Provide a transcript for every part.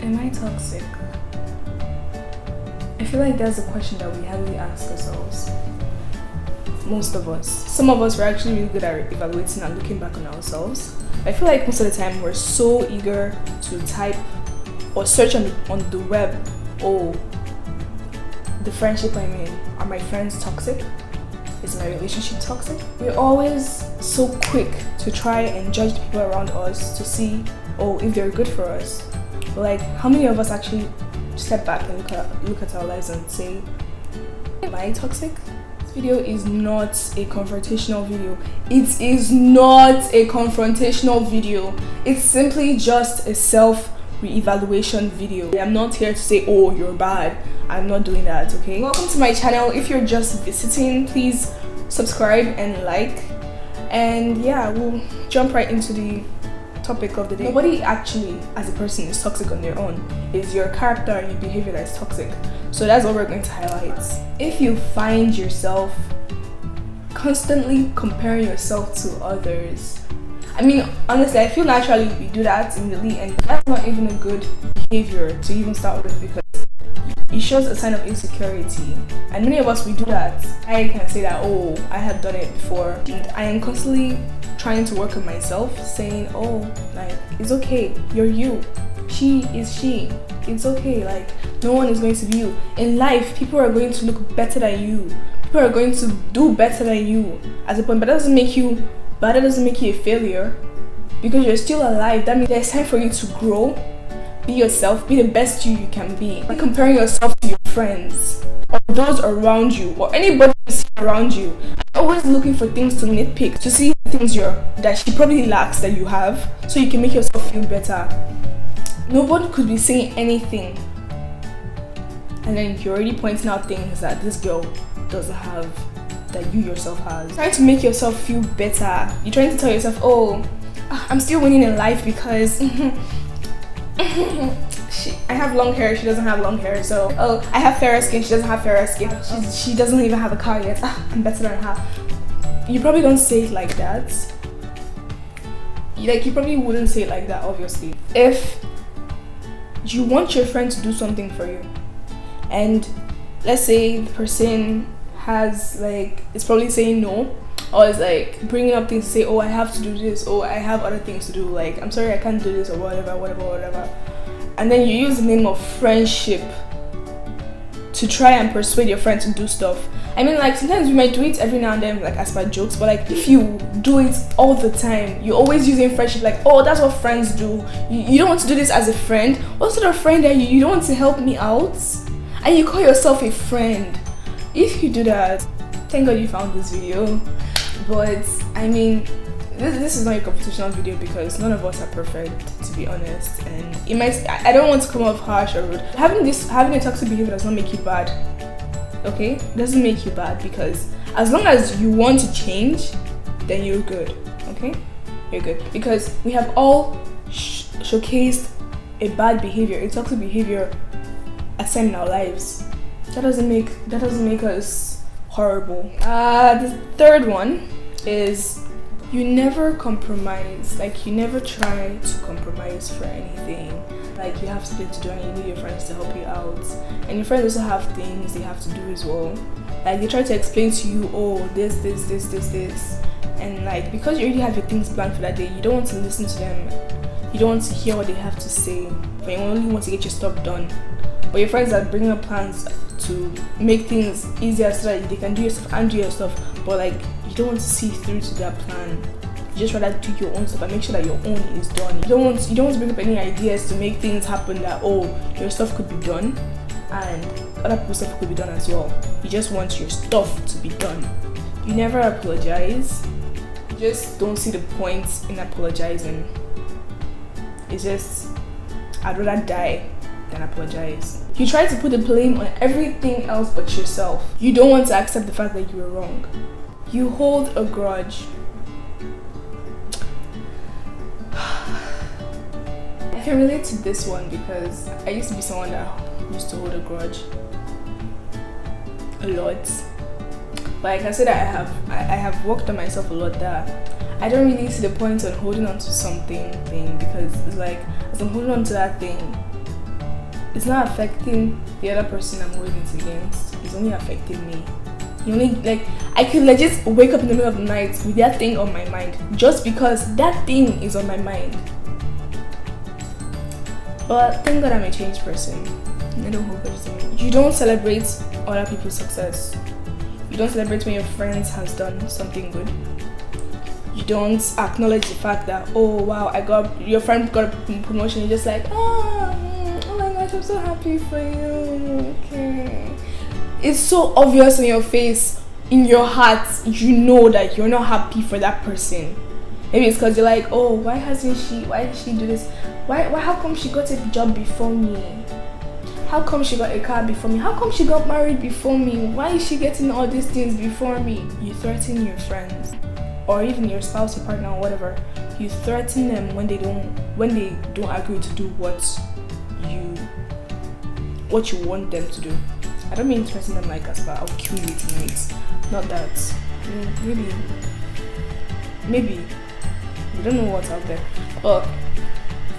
Am I toxic? I feel like that's a question that we hardly ask ourselves. Most of us. Some of us were actually really good at evaluating and looking back on ourselves. I feel like most of the time we're so eager to type or search on the web, oh, the friendship I'm in, are my friends toxic? Is my relationship toxic? We're always so quick to try and judge the people around us to see, oh, if they're good for us. But like, how many of us actually step back and look at our lives and say, am I toxic? This video is not a confrontational video. It is not a confrontational video. It's simply just a self-re-evaluation video. I'm not here to say, oh, you're bad. I'm not doing that, okay? Welcome to my channel. If you're just visiting, please subscribe and like. And yeah, we'll jump right into the topic of the day. Nobody actually, as a person, is toxic on their own. It's your character and your behavior that is toxic. So that's what we're going to highlight. If you find yourself constantly comparing yourself to others, I mean, honestly, I feel naturally we do that immediately, and that's not even a good behavior to even start with, because it shows a sign of insecurity, and many of us, we do that. I can say that, oh, I have done it before, and I am constantly trying to work on myself, saying, oh, like, it's okay, you're you, she is she, it's okay, like, no one is going to be you. In life, people are going to look better than you, people are going to do better than you at a point, but that doesn't make you bad, that doesn't make you a failure, because you're still alive. That means there's time for you to grow. Be yourself, be the best you can be. By comparing yourself to your friends or those around you or anybody you see around you, I'm always looking for things to nitpick, to see things that she probably lacks that you have, so you can make yourself feel better. Nobody could be saying anything and then you're already pointing out things that this girl doesn't have that you yourself has. You're trying to make yourself feel better. You're trying to tell yourself, oh, I'm still winning in life because I have long hair, she doesn't have long hair. So, oh, I have fairer skin, she doesn't have fairer skin. She doesn't even have a car yet. I'm better than her. You probably don't say it like that. You probably wouldn't say it like that, obviously. If you want your friend to do something for you, and let's say the person has is probably saying no, or is bringing up things to say, oh, I have to do this, oh, I have other things to do, I'm sorry I can't do this, or whatever, and then you use the name of friendship to try and persuade your friend to do stuff. I mean, sometimes you might do it every now and then, as per jokes, but if you do it all the time, you're always using friendship, oh, that's what friends do, you don't want to do this as a friend. What sort of friend are you? You don't want to help me out, and you call yourself a friend. If you do that, thank God you found this video. But I mean, this is not a competitional video because none of us are perfect, to be honest, and it might, I don't want to come off harsh or rude. Having a toxic behavior does not make you bad, okay? It doesn't make you bad, because as long as you want to change, then you're good, okay? You're good, because we have all showcased a bad behavior, a toxic behavior at some in our lives. That doesn't make us horrible. The third one is you never compromise. You never try to compromise for anything. You have something to do and you need your friends to help you out, and your friends also have things they have to do as well. They try to explain to you, oh, this, and because you already have your things planned for that day, you don't want to listen to them, you don't want to hear what they have to say, but you only want to get your stuff done. But your friends are bringing up plans to make things easier so that they can do your stuff and do your stuff, but you don't want to see through to that plan. You just rather do your own stuff and make sure that your own is done. You don't want to bring up any ideas to make things happen that, oh, your stuff could be done and other people's stuff could be done as well. You just want your stuff to be done. You never apologize. You just don't see the point in apologizing. It's just, I'd rather die than apologize. You try to put the blame on everything else but yourself. You don't want to accept the fact that you were wrong. You hold a grudge. I can relate to this one because I used to be someone that used to hold a grudge a lot. But I can say that I have worked on myself a lot, that I don't really see the point on holding on to something because it's as I'm holding on to that thing, it's not affecting the other person I'm holding it against. It's only affecting me. You only, like, I could legit wake up in the middle of the night with that thing on my mind just because that thing is on my mind. But thank God I'm a changed person. I don't hope it's. You don't celebrate other people's success. You don't celebrate when your friends has done something good. You don't acknowledge the fact that, oh wow, your friend got a promotion. You're just like, oh my gosh, I'm so happy for you. Okay. It's so obvious in your face, in your heart, you know that you're not happy for that person. Maybe it's because you're like, oh, why did she do this? How come she got a job before me? How come she got a car before me? How come she got married before me? Why is she getting all these things before me? You threaten your friends, or even your spouse, your partner, or whatever. You threaten them when they don't agree to do what you want them to do. I don't mean threaten them like as far I'll kill you tonight. Not that. Maybe. You don't know what's out there. But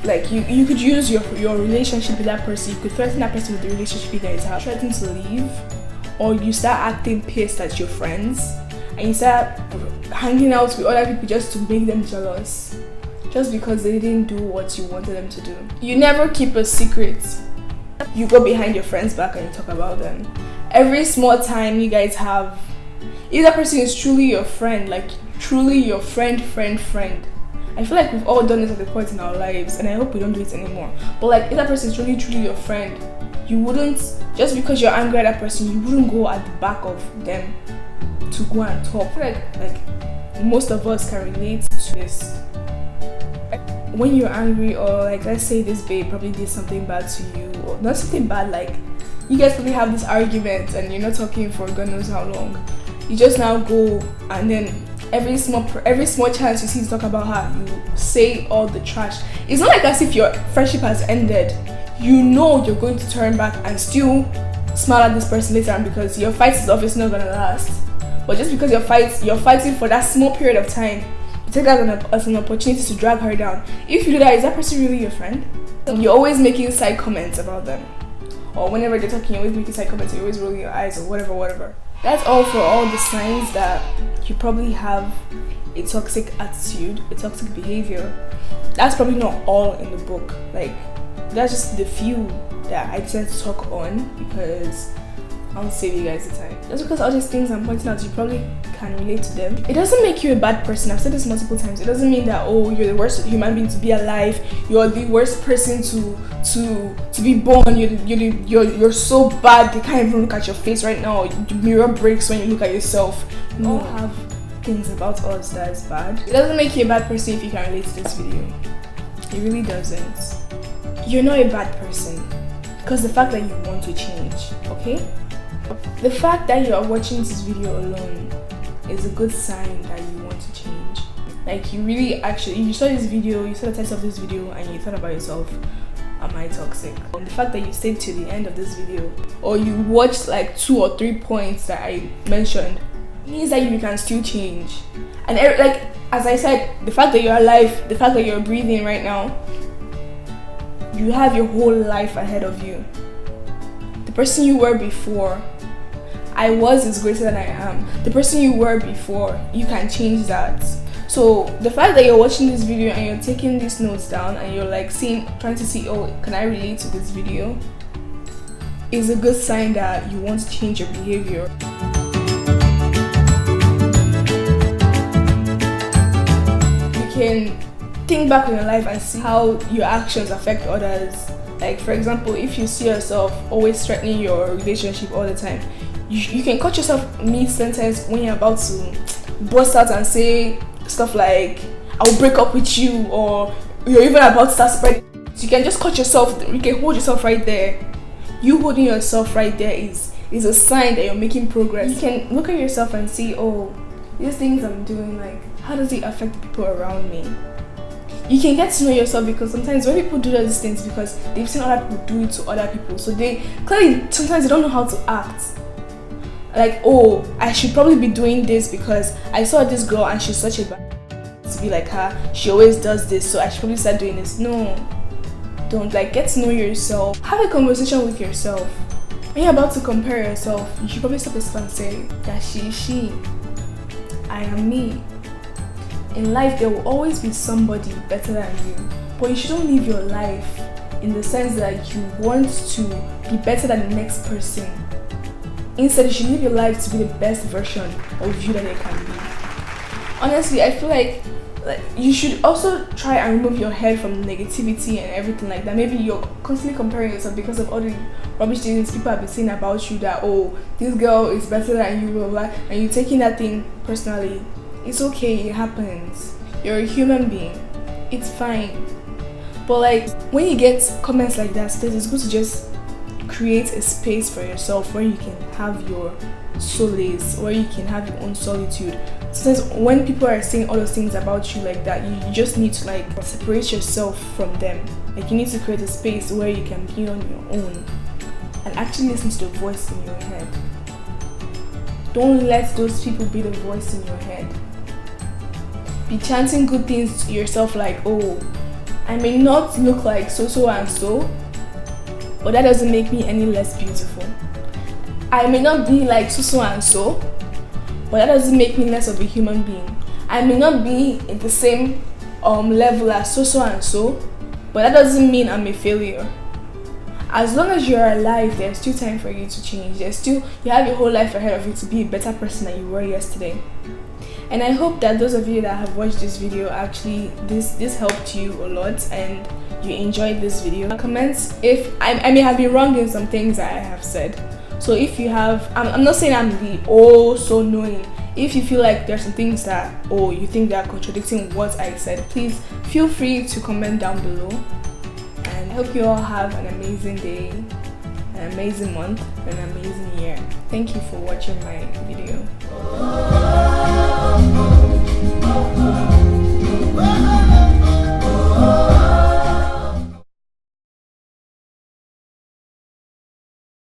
like you could use your relationship with that person. You could threaten that person with the relationship you guys have. Threaten to leave, or you start acting pissed at your friends, and you start hanging out with other people just to make them jealous, just because they didn't do what you wanted them to do. You never keep a secret. You go behind your friends' back and you talk about them. Every small time you guys have, if that person is truly your friend, like truly your friend. I feel like we've all done this at the point in our lives, and I hope we don't do it anymore. But like, if that person is truly your friend, you wouldn't, just because you're angry at that person, you wouldn't go at the back of them to go and talk. I feel like most of us can relate to this. When you're angry, or like, let's say this babe probably did something bad to you, or not something bad, like you guys probably have this argument and you're not talking for God knows how long. You just now go, and then every small chance you see to talk about her, you say all the trash. It's not like as if your friendship has ended. You know you're going to turn back and still smile at this person later on, because your fight is obviously not gonna last. But just because you're fighting for that small period of time, you take that as an opportunity to drag her down. If you do that, is that person really your friend? You're always making side comments about them, or whenever they're talking, you're always making side comments. You're always rolling your eyes or whatever. That's all for all the signs that you probably have a toxic attitude, a toxic behavior. That's probably not all in the book. Like, that's just the few that I decided to talk on because I'll save you guys the time. Just because all these things I'm pointing out, you probably can relate to them. It doesn't make you a bad person. I've said this multiple times. It doesn't mean that, oh, you're the worst human being to be alive. You're the worst person to be born. You're so bad. They can't even look at your face right now. The mirror breaks when you look at yourself. We all have things about us that is bad. It doesn't make you a bad person if you can relate to this video. It really doesn't. You're not a bad person because the fact that you want to change, okay? The fact that you are watching this video alone is a good sign that you want to change. Like, you really actually, you saw this video, you saw the title of this video, and you thought about yourself, am I toxic? And the fact that you stayed to the end of this video, or you watched like 2 or 3 points that I mentioned, means that you can still change. And like, as I said, the fact that you're alive, the fact that you're breathing right now, you have your whole life ahead of you. The person you were before, I was is greater than I am. The person you were before, you can change that. So the fact that you're watching this video and you're taking these notes down and you're like trying to see, oh, can I relate to this video, is a good sign that you want to change your behavior. You can think back on your life and see how your actions affect others. Like, for example, if you see yourself always threatening your relationship all the time, you can cut yourself mid-sentence when you're about to burst out and say stuff like, I'll break up with you, or you're even about to start spreading. So you can just cut yourself, you can hold yourself right there. You holding yourself right there is a sign that you're making progress. You can look at yourself and see, oh, these things I'm doing, like, how does it affect people around me? You can get to know yourself, because sometimes when people do these things, because they've seen other people do it to other people, so they clearly sometimes they don't know how to act. Like, oh, I should probably be doing this because I saw this girl and she's such a bad to be like her. She always does this, so I should probably start doing this. No, Don't, like, get to know yourself. Have a conversation with yourself. When you're about to compare yourself, you should probably stop yourself and say that she, I am me. In life, there will always be somebody better than you, but you shouldn't live your life in the sense that you want to be better than the next person. Instead, you should live your life to be the best version of you that it can be. Honestly, I feel like you should also try and remove your head from negativity and everything like that. Maybe you're constantly comparing yourself because of all the rubbish things people have been saying about you, that, oh, this girl is better than you, blah, blah, and you're taking that thing personally. It's okay, it happens. You're a human being. It's fine. But like, when you get comments like that, it's good to just create a space for yourself where you can have your solace, where you can have your own solitude. Sometimes when people are saying all those things about you like that, you just need to like separate yourself from them. Like, you need to create a space where you can be on your own and actually listen to the voice in your head. Don't let those people be the voice in your head. Be chanting good things to yourself like, oh, I may not look like so and so, but that doesn't make me any less beautiful. I may not be like so and so, but that doesn't make me less of a human being. I may not be in the same level as so and so, but that doesn't mean I'm a failure. As long as you're alive, there's still time for you to change. You have your whole life ahead of you to be a better person than you were yesterday. And I hope that those of you that have watched this video, actually this helped you a lot and you enjoyed this video. Comments if I may have been wrong in some things that I have said. So if you have, I'm not saying I'm the so knowing. If you feel like there's some things that you think that are contradicting what I said, please feel free to comment down below. And I hope you all have an amazing day, an amazing month, and an amazing year. Thank you for watching my video.